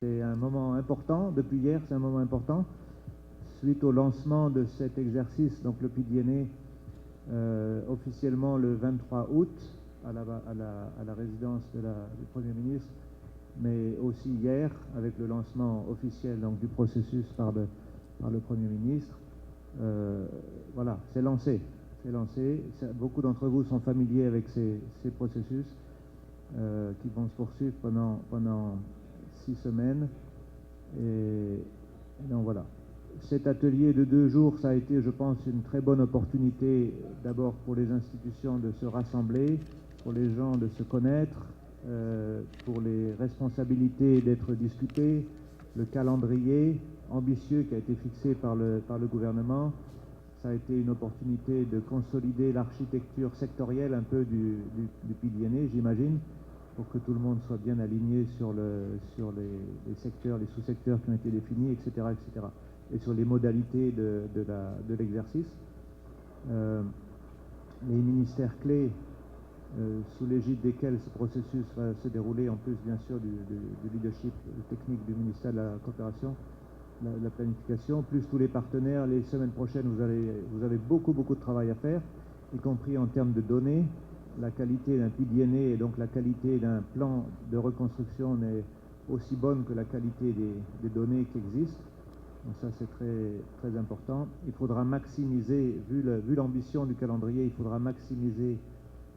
C'est un moment important, depuis hier, c'est un moment important. Suite au lancement de cet exercice, donc le PDNA, officiellement le 23 août, à la résidence du Premier ministre, mais aussi hier, avec le lancement officiel donc, du processus par le Premier ministre. Voilà, c'est lancé. C'est lancé. Beaucoup d'entre vous sont familiers avec ces processus qui vont se poursuivre pendant 6 semaines. Et donc voilà. Cet atelier de 2 jours, ça a été, je pense, une très bonne opportunité d'abord pour les institutions de se rassembler, pour les gens de se connaître, pour les responsabilités d'être discutées, le calendrier ambitieux qui a été fixé par le gouvernement. Ça a été une opportunité de consolider l'architecture sectorielle un peu du PDNA, j'imagine, pour que tout le monde soit bien aligné sur les secteurs, les sous-secteurs qui ont été définis, etc., etc., et sur les modalités de l'exercice. Les ministères clés, sous l'égide desquels ce processus va se dérouler, en plus bien sûr du leadership technique du ministère de la Coopération, la planification, plus tous les partenaires. Les semaines prochaines, vous avez beaucoup de travail à faire, y compris en termes de données. La qualité d'un PDNA et donc la qualité d'un plan de reconstruction n'est aussi bonne que la qualité des données qui existent. Donc ça, c'est très important. Il faudra maximiser, vu l'ambition du calendrier, il faudra maximiser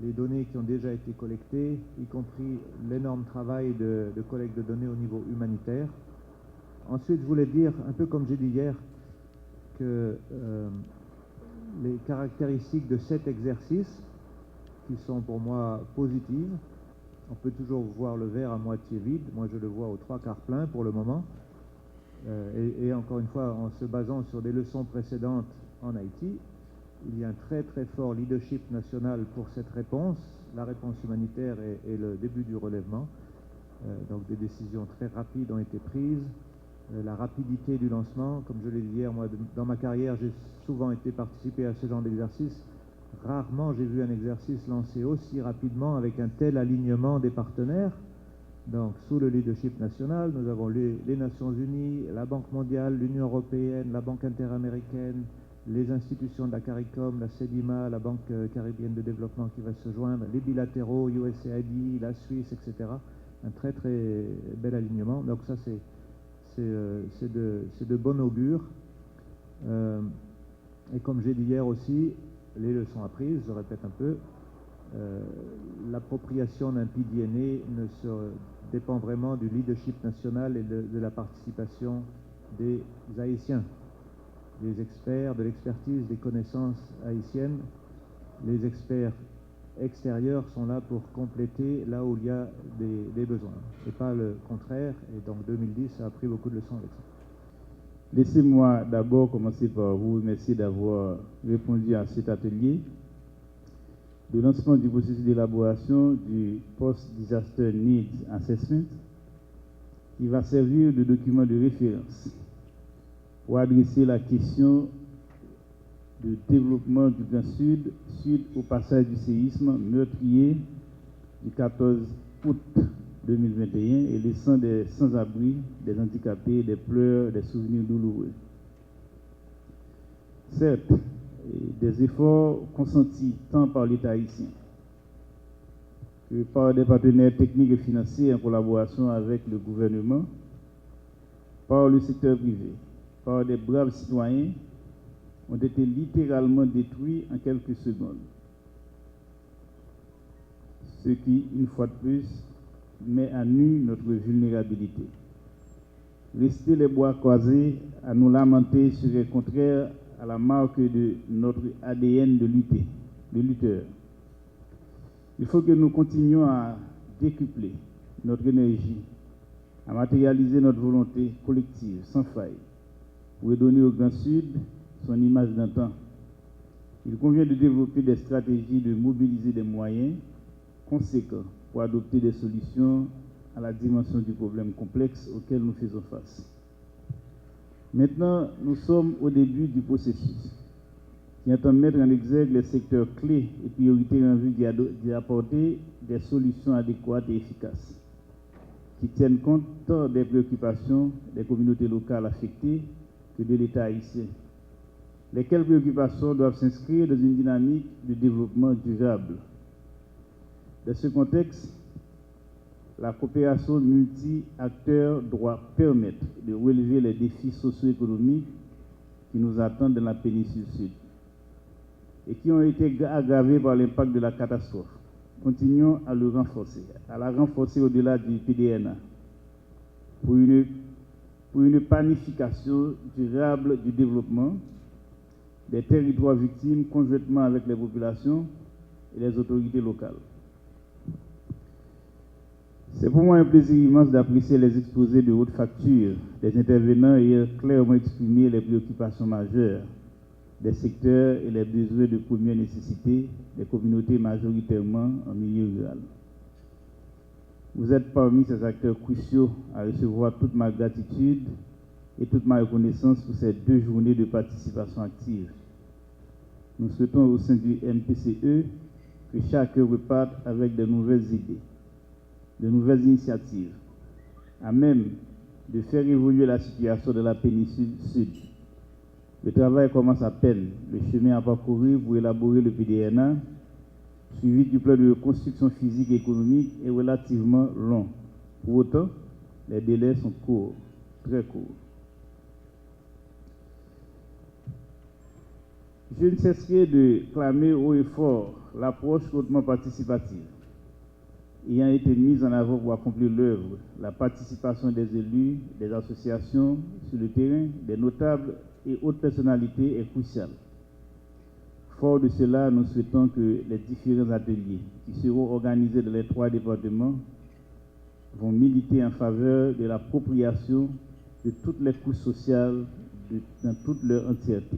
les données qui ont déjà été collectées, y compris l'énorme travail de collecte de données au niveau humanitaire. Ensuite, je voulais dire, un peu comme j'ai dit hier, que les caractéristiques de cet exercice, qui sont pour moi positives, on peut toujours voir le verre à moitié vide, moi je le vois aux 3/4 plein pour le moment, et encore une fois, en se basant sur des leçons précédentes en Haïti, il y a un très fort leadership national pour cette réponse, la réponse humanitaire et le début du relèvement. Donc des décisions très rapides ont été prises. La rapidité du lancement, comme je l'ai dit hier, moi dans ma carrière j'ai souvent participé à ce genre d'exercice. Rarement j'ai vu un exercice lancé aussi rapidement avec un tel alignement des partenaires. Donc sous le leadership national, nous avons les Nations Unies, la Banque mondiale, l'Union européenne, la Banque interaméricaine, les institutions de la CARICOM, la CEDIMA, la Banque caribéenne de développement qui va se joindre, les bilatéraux, USAID, la Suisse, etc. Un très bel alignement. Donc ça c'est de bon augure. Et comme j'ai dit hier aussi, les leçons apprises, je répète un peu, l'appropriation d'un PDNA dépend vraiment du leadership national et de la participation des Haïtiens, des experts, de l'expertise, des connaissances haïtiennes. Les experts extérieurs sont là pour compléter là où il y a des besoins, et pas le contraire. Et donc 2010 a appris beaucoup de leçons avec ça. Laissez-moi d'abord commencer par vous remercier d'avoir répondu à cet atelier de lancement du processus d'élaboration du Post-Disaster Needs Assessment qui va servir de document de référence pour adresser la question de développement du Grand Sud suite au passage du séisme meurtrier du 14 août 2021 et laissant des sans-abri, des handicapés, des pleurs, des souvenirs douloureux. Certes, des efforts consentis tant par l'État haïtien que par des partenaires techniques et financiers en collaboration avec le gouvernement, par le secteur privé, par des braves citoyens, ont été littéralement détruits en quelques secondes. Ce qui, une fois de plus, met à nu notre vulnérabilité. Rester les bois croisés à nous lamenter serait contraire à la marque de notre ADN de lutteur. Il faut que nous continuions à décupler notre énergie, à matérialiser notre volonté collective sans faille pour redonner au Grand Sud son image d'antan. Il convient de développer des stratégies, de mobiliser des moyens conséquents pour adopter des solutions à la dimension du problème complexe auquel nous faisons face. Maintenant, nous sommes au début du processus qui entend mettre en exergue les secteurs clés et prioritaires en vue d'y apporter des solutions adéquates et efficaces. qui tiennent compte tant des préoccupations des communautés locales affectées que de l'État haïtien. Lesquelles préoccupations doivent s'inscrire dans une dynamique de développement durable. Dans ce contexte, la coopération multi-acteurs doit permettre de relever les défis socio-économiques qui nous attendent dans la péninsule sud et qui ont été aggravés par l'impact de la catastrophe. Continuons à la renforcer au-delà du PDNA pour une planification durable du développement des territoires victimes conjointement avec les populations et les autorités locales. C'est pour moi un plaisir immense d'apprécier les exposés de haute facture des intervenants ayant clairement exprimé les préoccupations majeures des secteurs et les besoins de première nécessité des communautés majoritairement en milieu rural. Vous êtes parmi ces acteurs cruciaux à recevoir toute ma gratitude et toute ma reconnaissance pour ces 2 journées de participation active. Nous souhaitons au sein du MPCE que chacun reparte avec de nouvelles idées, de nouvelles initiatives, à même de faire évoluer la situation de la péninsule sud. Le travail commence à peine, le chemin à parcourir pour élaborer le PDNA, suivi du plan de reconstruction physique et économique, est relativement long. Pour autant, les délais sont courts, très courts. Je ne cesserai de clamer haut et fort l'approche hautement participative ayant été mise en avant pour accomplir l'œuvre. La participation des élus, des associations sur le terrain, des notables et autres personnalités est cruciale. Fort de cela, nous souhaitons que les différents ateliers qui seront organisés dans les 3 départements vont militer en faveur de l'appropriation de toutes les couches sociales dans toute leur entièreté.